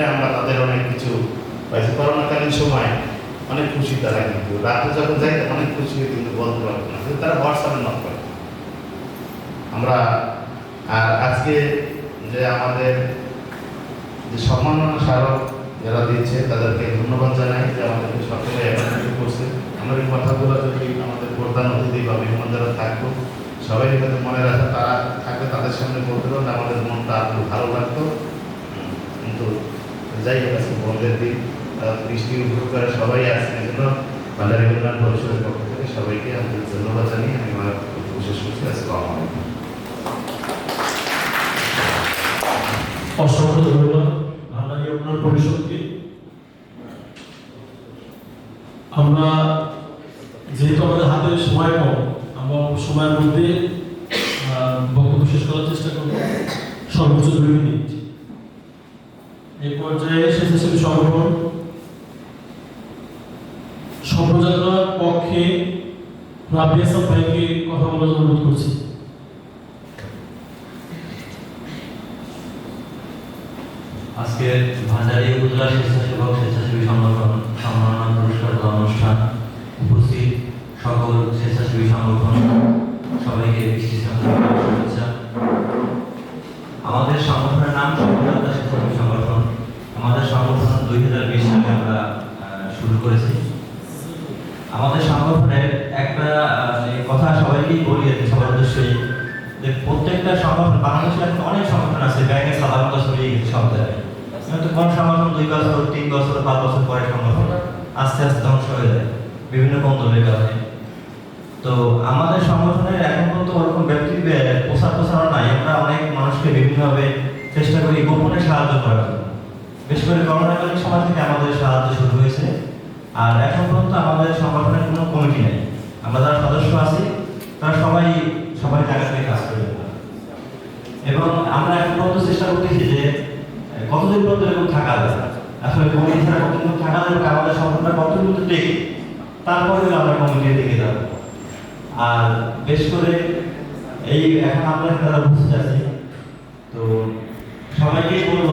করে আমরা তাদের অনেক কিছু পাইছি। করোনাকালীন সময় অনেক খুশি তারা, কিন্তু রাতে যখন যাই অনেক খুশি হয়ে কিন্তু বলতে পারবো না, কিন্তু তারা হোয়াটসঅ্যাপে নক করে। আমরা আর আজকে যে আমাদের যে সম্মাননা স্মারক যারা দিয়েছে তাদেরকে ধন্যবাদ জানাই, যে আমাদেরকে সকলে একত্রিত করছে। আমার এই কথাগুলো যদি আমাদের প্রধান অতিথি বা মেহমান যারা থাকতো সবাই হয়তো মনে রাখা, তারা থাকলে তাদের সামনে বলতে পারলে আমাদের মনটা আরো ভালো লাগতো। কিন্তু যাই হোক, আজকে বন্ধের দিন, বৃষ্টি উপভোগ করে সবাই আসছেন, এই জন্য ভান্ডারী উন্নয়ন পরিষদের পক্ষ থেকে সবাইকে আমাদের ধন্যবাদ জানিয়ে আমি আমার বিশেষ করছি। আসসালামু আলাইকুম। অসংখ্য ধন্যবাদ ভান্ডারী উন্নয়ন পরিষদকে। আমরা যেহেতু আমাদের হাতে সময় কম, আমরা সময়ের মধ্যে বক্তব্য শেষ করার চেষ্টা করব, সর্বোচ্চ 2 মিনিট। এই পর্যায়ে স্বেচ্ছাসেবী সংগঠন সম্প্রচারণার পক্ষে রাবিয়া সাহেব ভাইকে কথা বলার জন্য অনুরোধ করছি। আজকে ভান্ডারী উপজেলা স্বেচ্ছাসেবক স্বেচ্ছাসেবী সংগঠন সম্মাননা পুরস্কার দেওয়া অনুষ্ঠান উপস্থিত সকল স্বেচ্ছাসেবী সংগঠন সবাইকে শুভেচ্ছা। আমাদের সংগঠনের নাম সফলতা স্বেচ্ছাসেবী সংগঠন। আমাদের সংগঠন 2020 সালে আমরা শুরু করেছি। আমাদের সংগঠনের একটা কথা সবাইকেই বলি, সবার উদ্দেশ্যেই, যে প্রত্যেকটা সংগঠন, বাংলাদেশে এখন অনেক সংগঠন আছে, ব্যাংকে সাধারণত ছড়িয়ে গেছে সব জায়গায়। কিন্তু কোন সংগঠন 2 বছর 3 বছর 5 বছর পরে সংগঠন আস্তে আস্তে ধ্বংস হয়ে যায় বিভিন্ন কন্দলের কারণে। তো আমাদের সংগঠনের এখন পর্যন্ত ওরকম ব্যক্তি প্রচার নাই। আমরা অনেক মানুষকে বিভিন্নভাবে চেষ্টা করি গোপনে সাহায্য করার জন্য। বিশেষ করে করোনাকালীন সময় থেকে আমাদের সাহায্য শুরু হয়েছে। আর এখন পর্যন্ত আমাদের সংগঠনের কোনো কমিটি নেই। আমরা যারা সদস্য আছি তারা সবাই জায়গা থেকে কাজ করে, এবং আমরা এখন পর্যন্ত চেষ্টা করতেছি যে কতদিন পর্যন্ত এরকম থাকা যায়, আসলে কমিটি ছাড়া কতদিন থাকা যাবে, আমাদের সংগঠনটা কতদিন পর্যন্ত টেকে, তারপরে আমরা কমিটির দিকে যাব। আর বেশ করে এই এখন আমরা বুঝতে আছি, তো সবাইকে বলবো